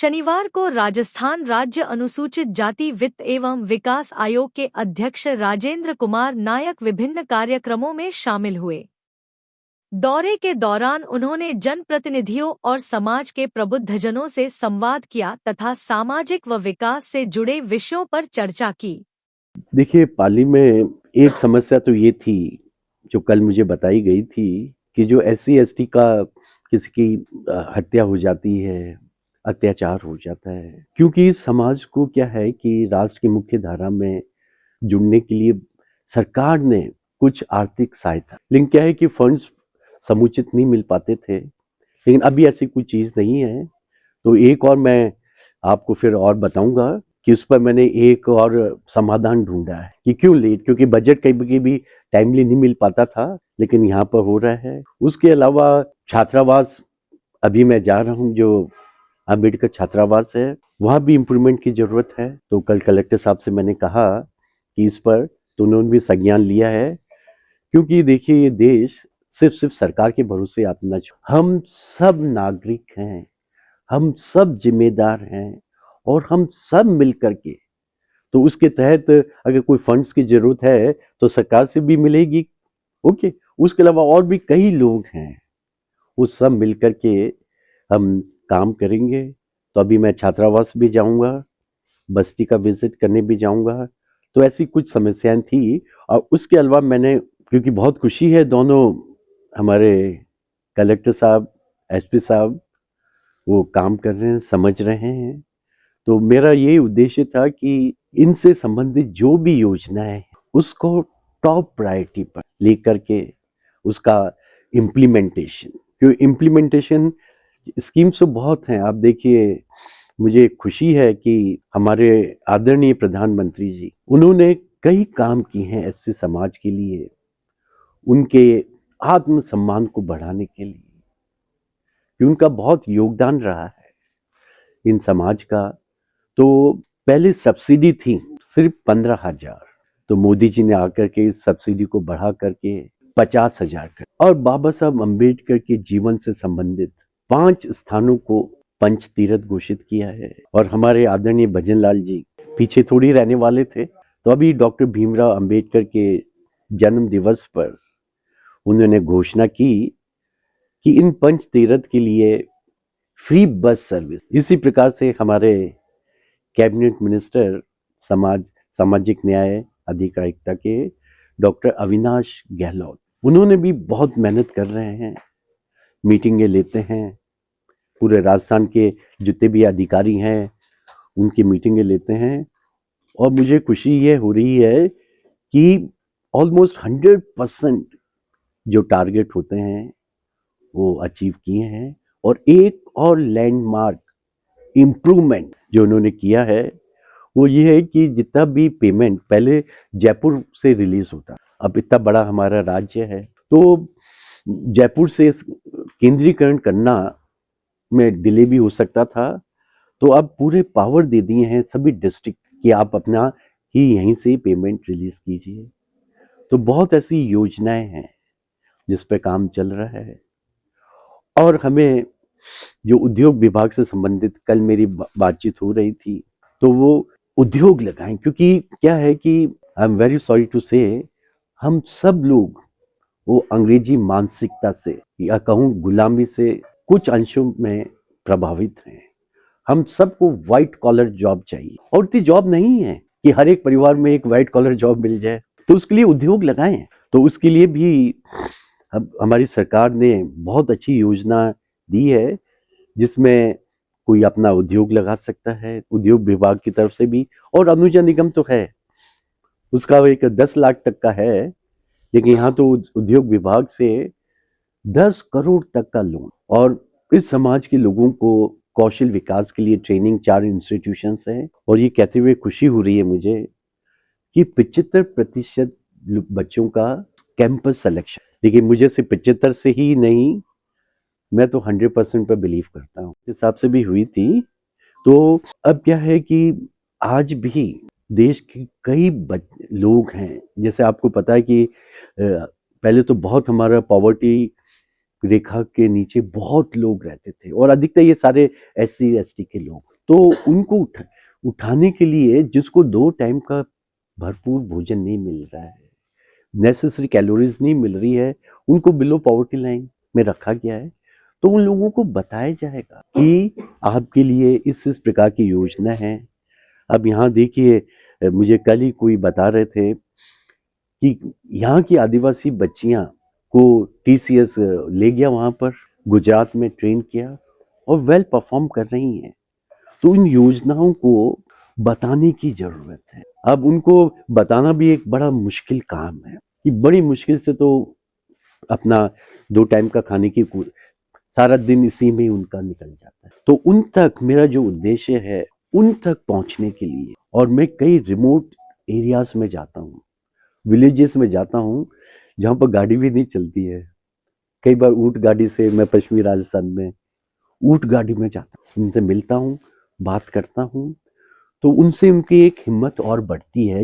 शनिवार को राजस्थान राज्य अनुसूचित जाति वित्त एवं विकास आयोग के अध्यक्ष राजेंद्र कुमार नायक विभिन्न कार्यक्रमों में शामिल हुए। दौरे के दौरान उन्होंने जनप्रतिनिधियों और समाज के प्रबुद्धजनों से संवाद किया तथा सामाजिक व विकास से जुड़े विषयों पर चर्चा की। देखिए, पाली में एक समस्या तो ये थी जो कल मुझे बताई गई थी कि जो SC ST का किसी की हत्या हो जाती है, अत्याचार हो जाता है, क्योंकि समाज को क्या है कि राष्ट्र की मुख्य धारा में जुड़ने के लिए सरकार ने कुछ आर्थिक सहायता, लेकिन क्या है कि फंड्स समुचित नहीं मिल पाते थे। लेकिन अभी ऐसी कोई चीज नहीं है। तो एक और मैं आपको फिर और बताऊंगा कि उस पर मैंने एक और समाधान ढूंढा है कि क्यों लेट, क्योंकि बजट कहीं भी टाइमली नहीं मिल पाता था, लेकिन यहाँ पर हो रहा है। उसके अलावा छात्रावास, अभी मैं जा रहा हूँ जो अम्बेडकर छात्रावास है, वहाँ भी इम्प्रूवमेंट की जरूरत है। तो कल कलेक्टर साहब से मैंने कहा कि इस पर तो उन्होंने भी संज्ञान लिया है, क्योंकि देखिए ये देश सिर्फ सरकार के भरोसे आप न छोड़, हम सब नागरिक हैं, हम सब जिम्मेदार हैं और हम सब मिलकर के, तो उसके तहत अगर कोई फंड्स की जरूरत है तो सरकार से भी मिलेगी। ओके, उसके अलावा और भी कई लोग हैं, वो सब मिलकर के हम काम करेंगे। तो अभी मैं छात्रावास भी जाऊंगा, बस्ती का विजिट करने भी जाऊंगा। तो ऐसी कुछ समस्याएं थी। और उसके अलावा मैंने, क्योंकि बहुत खुशी है, दोनों हमारे कलेक्टर साहब, SP साहब वो काम कर रहे हैं, समझ रहे हैं। तो मेरा ये उद्देश्य था कि इनसे संबंधित जो भी योजनाएं हैं उसको टॉप प्रायोरिटी पर लेकर के उसका इम्प्लीमेंटेशन, क्योंकि इम्प्लीमेंटेशन स्कीम्स तो बहुत हैं। आप देखिए, मुझे खुशी है कि हमारे आदरणीय प्रधानमंत्री जी, उन्होंने कई काम किए हैं SC समाज के लिए, उनके आत्मसम्मान को बढ़ाने के लिए, कि उनका बहुत योगदान रहा है इन समाज का। तो पहले सब्सिडी थी सिर्फ 15,000, तो मोदी जी ने आकर के इस सब्सिडी को बढ़ा करके 50,000 कर, और बाबा साहब अम्बेडकर के जीवन से संबंधित 5 स्थानों को पंच तीर्थ घोषित किया है। और हमारे आदरणीय भजनलाल जी पीछे थोड़ी रहने वाले थे, तो अभी डॉक्टर भीमराव अम्बेडकर के जन्म दिवस पर उन्होंने घोषणा की कि इन पंच तीर्थ के लिए फ्री बस सर्विस। इसी प्रकार से हमारे कैबिनेट मिनिस्टर सामाजिक न्याय अधिकारिता के डॉक्टर अविनाश गहलोत, उन्होंने भी बहुत मेहनत कर रहे हैं, मीटिंगें लेते हैं, पूरे राजस्थान के जितने भी अधिकारी हैं उनकी मीटिंगें लेते हैं। और मुझे खुशी ये हो रही है कि ऑलमोस्ट 100% जो टारगेट होते हैं वो अचीव किए हैं। और एक और लैंडमार्क इम्प्रूवमेंट जो उन्होंने किया है वो ये है कि जितना भी पेमेंट पहले जयपुर से रिलीज होता, अब इतना बड़ा हमारा राज्य है तो जयपुर से केंद्रीकरण करना में डिले भी हो सकता था। तो अब पूरे पावर दे दिए हैं सभी डिस्ट्रिक्ट कि आप अपना ही यहीं से पेमेंट रिलीज कीजिए। तो बहुत ऐसी योजनाएं हैं जिस पे काम चल रहा है। और हमें जो उद्योग विभाग से संबंधित कल मेरी बातचीत हो रही थी, तो वो उद्योग लगाएं, क्योंकि क्या है कि I am very sorry to say, हम सब लोग वो अंग्रेजी मानसिकता से या कहूँ गुलामी से कुछ अंशों में प्रभावित हैं। हम सबको व्हाइट कॉलर जॉब चाहिए, और इतनी जॉब नहीं है कि हर एक परिवार में एक व्हाइट कॉलर जॉब मिल जाए। तो उसके लिए उद्योग लगाएं। तो उसके लिए भी हमारी सरकार ने बहुत अच्छी योजना दी है, जिसमें कोई अपना उद्योग लगा सकता है उद्योग विभाग की तरफ से भी। और अनुजा निगम तो है, उसका एक 10 लाख तक का है, लेकिन यहाँ तो उद्योग विभाग से 10 करोड़ तक का लोन। और इस समाज के लोगों को कौशल विकास के लिए ट्रेनिंग 4 इंस्टीट्यूशंस हैं। और ये कहते हुए खुशी हो रही है मुझे कि 75% बच्चों का कैंपस सिलेक्शन, लेकिन मुझे सिर्फ 75 से ही नहीं, मैं तो 100% पर बिलीव करता हूँ, हिसाब से भी हुई थी। तो अब क्या है कि आज भी देश के कई लोग हैं, जैसे आपको पता है कि पहले तो बहुत हमारा पॉवर्टी रेखा के नीचे बहुत लोग रहते थे और अधिकतर ये सारे एससी एसटी के लोग। तो उनको उठाने के लिए जिसको 2 टाइम का भरपूर भोजन नहीं मिल रहा है, नेसेसरी कैलोरीज नहीं मिल रही है, उनको बिलो पॉवर्टी लाइन में रखा गया है। तो उन लोगों को बताया जाएगा कि आपके लिए इस प्रकार की योजना है। अब यहाँ देखिए, मुझे कल ही कोई बता रहे थे कि यहाँ की आदिवासी बच्चियां को टीसीएस ले गया वहां पर, गुजरात में ट्रेन किया और वेल परफॉर्म कर रही हैं। तो इन योजनाओं को बताने की जरूरत है। अब उनको बताना भी एक बड़ा मुश्किल काम है कि बड़ी मुश्किल से तो अपना 2 टाइम का खाने की सारा दिन इसी में उनका निकल जाता है। तो उन तक मेरा जो उद्देश्य है, उन तक पहुंचने के लिए, और मैं कई रिमोट एरियाज में जाता हूँ, विलेजेस में जाता हूँ जहाँ पर गाड़ी भी नहीं चलती है। कई बार ऊंट गाड़ी से, मैं पश्चिमी राजस्थान में ऊंट गाड़ी में जाता हूँ, उनसे मिलता हूँ, बात करता हूँ, तो उनसे उनकी एक हिम्मत और बढ़ती है